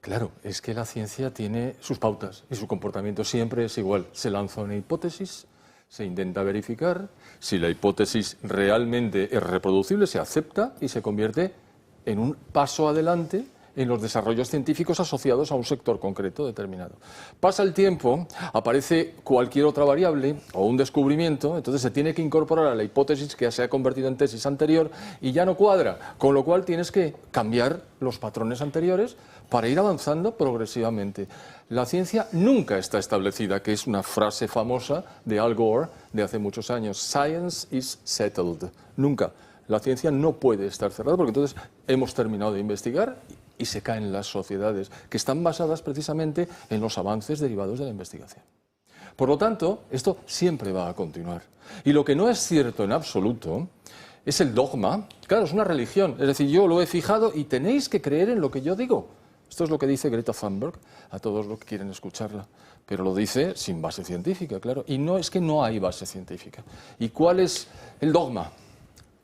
Claro, es que la ciencia tiene sus pautas y su comportamiento siempre es igual. Se lanza una hipótesis, se intenta verificar, si la hipótesis realmente es reproducible, se acepta y se convierte en un paso adelante en los desarrollos científicos asociados a un sector concreto determinado. Pasa el tiempo, aparece cualquier otra variable o un descubrimiento, entonces se tiene que incorporar a la hipótesis que se ha convertido en tesis anterior y ya no cuadra, con lo cual tienes que cambiar los patrones anteriores para ir avanzando progresivamente. La ciencia nunca está establecida, que es una frase famosa de Al Gore de hace muchos años. Science is settled. Nunca. La ciencia no puede estar cerrada porque entonces hemos terminado de investigar y se caen las sociedades, que están basadas precisamente en los avances derivados de la investigación. Por lo tanto, esto siempre va a continuar. Y lo que no es cierto en absoluto es el dogma. Claro, es una religión. Es decir, yo lo he fijado y tenéis que creer en lo que yo digo. Esto es lo que dice Greta Thunberg a todos los que quieren escucharla. Pero lo dice sin base científica, claro. Y no es que no hay base científica. ¿Y cuál es el dogma?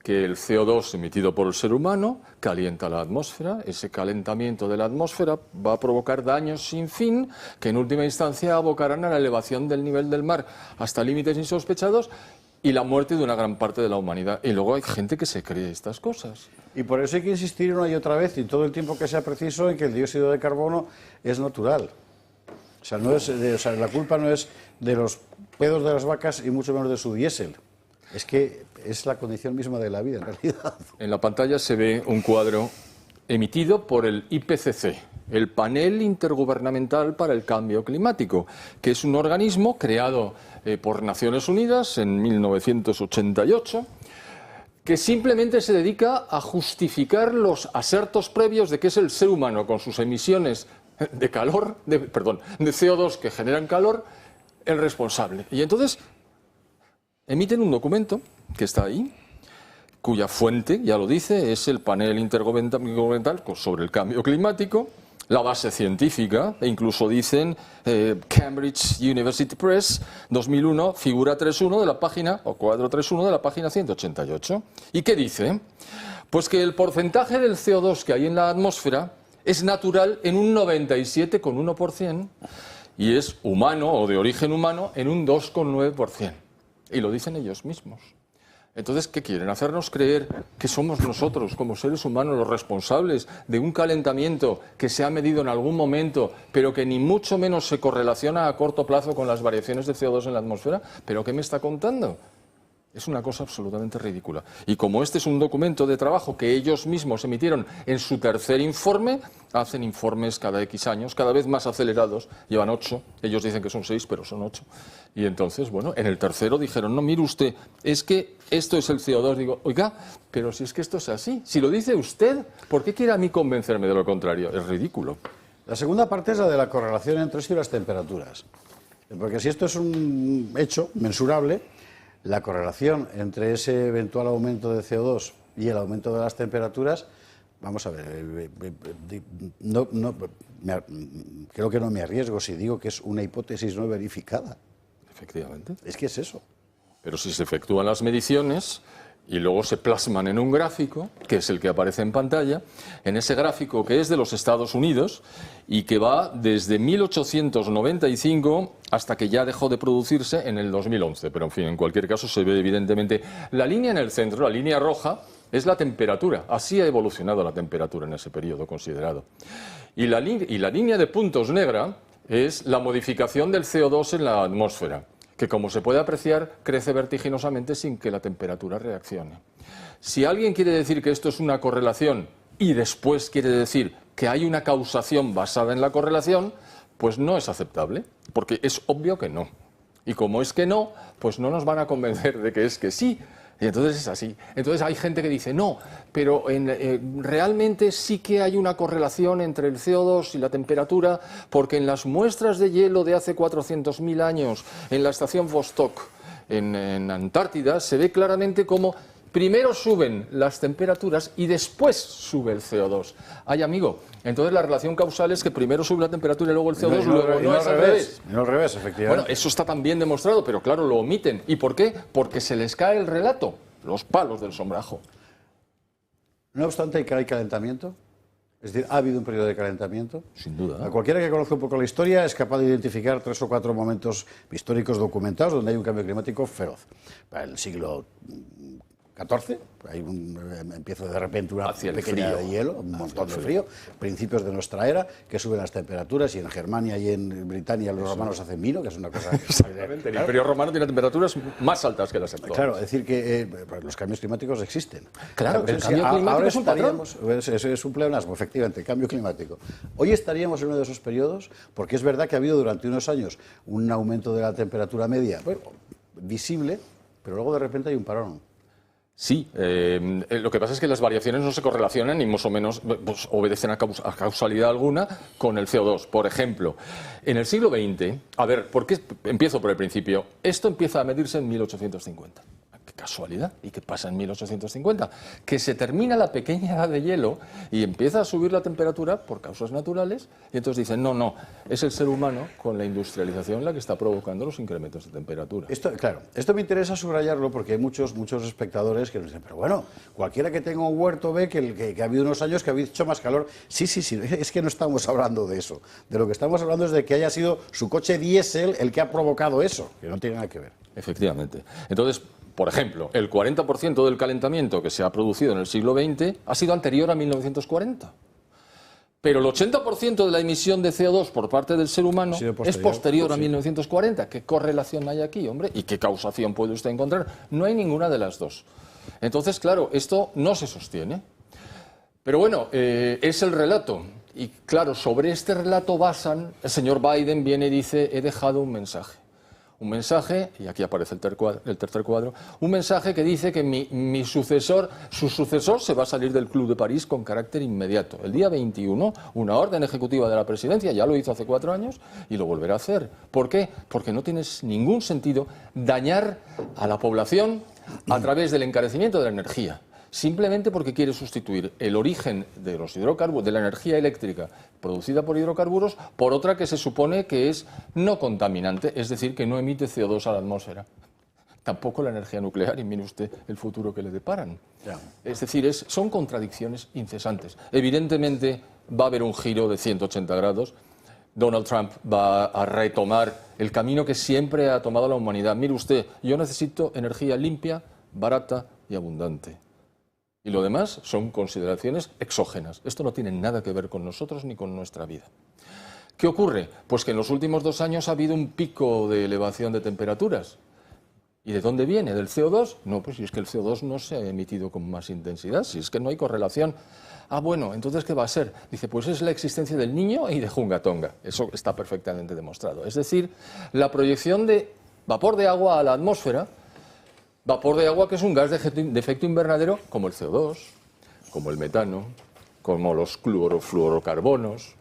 Que el CO2 emitido por el ser humano calienta la atmósfera, ese calentamiento de la atmósfera va a provocar daños sin fin que en última instancia abocarán a la elevación del nivel del mar hasta límites insospechados y la muerte de una gran parte de la humanidad. Y luego hay gente que se cree estas cosas. Y por eso hay que insistir una y otra vez y todo el tiempo que sea preciso en que el dióxido de carbono es natural. O sea, la culpa no es de los pedos de las vacas y mucho menos de su diésel. Es que es la condición misma de la vida, en realidad. En la pantalla se ve un cuadro emitido por el IPCC, el Panel Intergubernamental para el Cambio Climático, que es un organismo creado por Naciones Unidas en 1988, que simplemente se dedica a justificar los asertos previos de que es el ser humano con sus emisiones de calor, de CO2 que generan calor, el responsable. Y entonces emiten un documento que está ahí, cuya fuente, ya lo dice, es el Panel Intergubernamental sobre el Cambio Climático, la base científica, e incluso dicen Cambridge University Press, 2001, figura 3.1 de la página, o cuadro 3.1 de la página 188. ¿Y qué dice? Pues que el porcentaje del CO2 que hay en la atmósfera es natural en un 97,1% y es humano o de origen humano en un 2,9%. Y lo dicen ellos mismos. Entonces, ¿qué quieren? ¿Hacernos creer que somos nosotros, como seres humanos, los responsables de un calentamiento que se ha medido en algún momento, pero que ni mucho menos se correlaciona a corto plazo con las variaciones de CO2 en la atmósfera? ¿Pero qué me está contando? Es una cosa absolutamente ridícula. Y como este es un documento de trabajo que ellos mismos emitieron en su tercer informe, hacen informes cada X años, cada vez más acelerados, llevan 8, ellos dicen que son 6, pero son 8. Y entonces, bueno, en el tercero dijeron, no, mire usted, es que esto es el CO2. Digo, oiga, pero si es que esto es así, si lo dice usted, ¿por qué quiere a mí convencerme de lo contrario? Es ridículo. La segunda parte es la de la correlación entre esto y las temperaturas. Porque si esto es un hecho mensurable, la correlación entre ese eventual aumento de CO2 y el aumento de las temperaturas, vamos a ver, creo que no me arriesgo si digo que es una hipótesis no verificada. Efectivamente. Es que es eso. Pero si se efectúan las mediciones y luego se plasman en un gráfico, que es el que aparece en pantalla, en ese gráfico que es de los Estados Unidos y que va desde 1895 hasta que ya dejó de producirse en el 2011. Pero, en fin, en cualquier caso se ve evidentemente la línea en el centro, la línea roja, es la temperatura. Así ha evolucionado la temperatura en ese periodo considerado. Y la línea de puntos negra es la modificación del CO2 en la atmósfera, que, como se puede apreciar, crece vertiginosamente sin que la temperatura reaccione. Si alguien quiere decir que esto es una correlación y después quiere decir que hay una causación basada en la correlación, pues no es aceptable, porque es obvio que no. Y como es que no, pues no nos van a convencer de que es que sí. Y entonces es así. Entonces hay gente que dice, no, pero realmente sí que hay una correlación entre el CO2 y la temperatura, porque en las muestras de hielo de hace 400.000 años, en la estación Vostok, en Antártida, se ve claramente cómo primero suben las temperaturas y después sube el CO2. Ay, amigo, entonces la relación causal es que primero sube la temperatura y luego el CO2, luego no es al revés. No al revés, efectivamente. Bueno, eso está también demostrado, pero claro, lo omiten. ¿Y por qué? Porque se les cae el relato, los palos del sombrajo. No obstante, ¿hay calentamiento? Es decir, ¿ha habido un periodo de calentamiento? Sin duda. A cualquiera que conozca un poco la historia es capaz de identificar 3 o 4 momentos históricos documentados donde hay un cambio climático feroz. Para el siglo XIV, empieza de repente una Hacia el pequeña frío. de hielo, un montón de frío, principios de nuestra era, que suben las temperaturas, y en Germania y en Britania los romanos hacen vino, que es una cosa... Exactamente. El Imperio Romano tiene temperaturas más altas que las actuales. Claro, es decir que los cambios climáticos existen. Claro, La el cuestión cambio climático ahora es un patrón. es un pleonasmo, efectivamente, el cambio climático. Hoy estaríamos en uno de esos periodos, porque es verdad que ha habido durante unos años un aumento de la temperatura media, bueno, visible, pero luego de repente hay un parón. Sí, lo que pasa es que las variaciones no se correlacionan ni más o menos pues, obedecen a causalidad alguna con el CO2. Por ejemplo, en el siglo XX, a ver, ¿por qué empiezo por el principio? Esto empieza a medirse en 1850. Qué casualidad. ¿Y qué pasa en 1850? Que se termina la pequeña edad de hielo y empieza a subir la temperatura por causas naturales y entonces dicen, no, es el ser humano con la industrialización la que está provocando los incrementos de temperatura. Esto me interesa subrayarlo porque hay muchos espectadores que nos dicen, pero bueno, cualquiera que tenga un huerto ve que ha habido unos años que ha hecho más calor. Sí, es que no estamos hablando de eso. De lo que estamos hablando es de que haya sido su coche diésel el que ha provocado eso, que no tiene nada que ver. Efectivamente. Entonces, por ejemplo, el 40% del calentamiento que se ha producido en el siglo XX ha sido anterior a 1940. Pero el 80% de la emisión de CO2 por parte del ser humano es posterior a 1940. ¿Qué correlación hay aquí, hombre? ¿Y qué causación puede usted encontrar? No hay ninguna de las dos. Entonces, claro, esto no se sostiene. Pero bueno, es el relato. Y claro, sobre este relato basan, el señor Biden viene y dice, he dejado un mensaje. Un mensaje, y aquí aparece el tercer cuadro, un mensaje que dice que su sucesor se va a salir del Club de París con carácter inmediato. El día 21, una orden ejecutiva de la presidencia, ya lo hizo hace 4 años y lo volverá a hacer. ¿Por qué? Porque no tiene ningún sentido dañar a la población a través del encarecimiento de la energía. Simplemente porque quiere sustituir el origen de los hidrocarburos, de la energía eléctrica producida por hidrocarburos, por otra que se supone que es no contaminante, es decir, que no emite CO2 a la atmósfera. Tampoco la energía nuclear, y mire usted el futuro que le deparan. Ya. Es decir, son contradicciones incesantes. Evidentemente va a haber un giro de 180 grados. Donald Trump va a retomar el camino que siempre ha tomado la humanidad. Mire usted, yo necesito energía limpia, barata y abundante. Y lo demás son consideraciones exógenas. Esto no tiene nada que ver con nosotros ni con nuestra vida. ¿Qué ocurre? Pues que en los últimos 2 años ha habido un pico de elevación de temperaturas. ¿Y de dónde viene? ¿Del CO2? No, pues si es que el CO2 no se ha emitido con más intensidad, si es que no hay correlación. Ah, bueno, entonces ¿qué va a ser? Dice, pues es la existencia del Niño y de Junga-Tonga. Eso está perfectamente demostrado. Es decir, la proyección de vapor de agua a la atmósfera. Vapor de agua que es un gas de efecto invernadero como el CO2, como el metano, como los clorofluorocarbonos,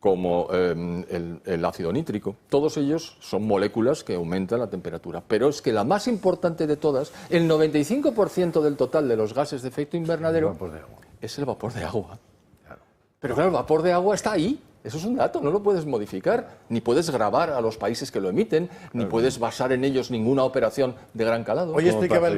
como el ácido nítrico. Todos ellos son moléculas que aumentan la temperatura. Pero es que la más importante de todas, el 95% del total de los gases de efecto invernadero es el vapor de agua. Pero claro, el vapor de agua está ahí. Eso es un dato, no lo puedes modificar, ni puedes grabar a los países que lo emiten, ni puedes basar en ellos ninguna operación de gran calado. Hoy explicaba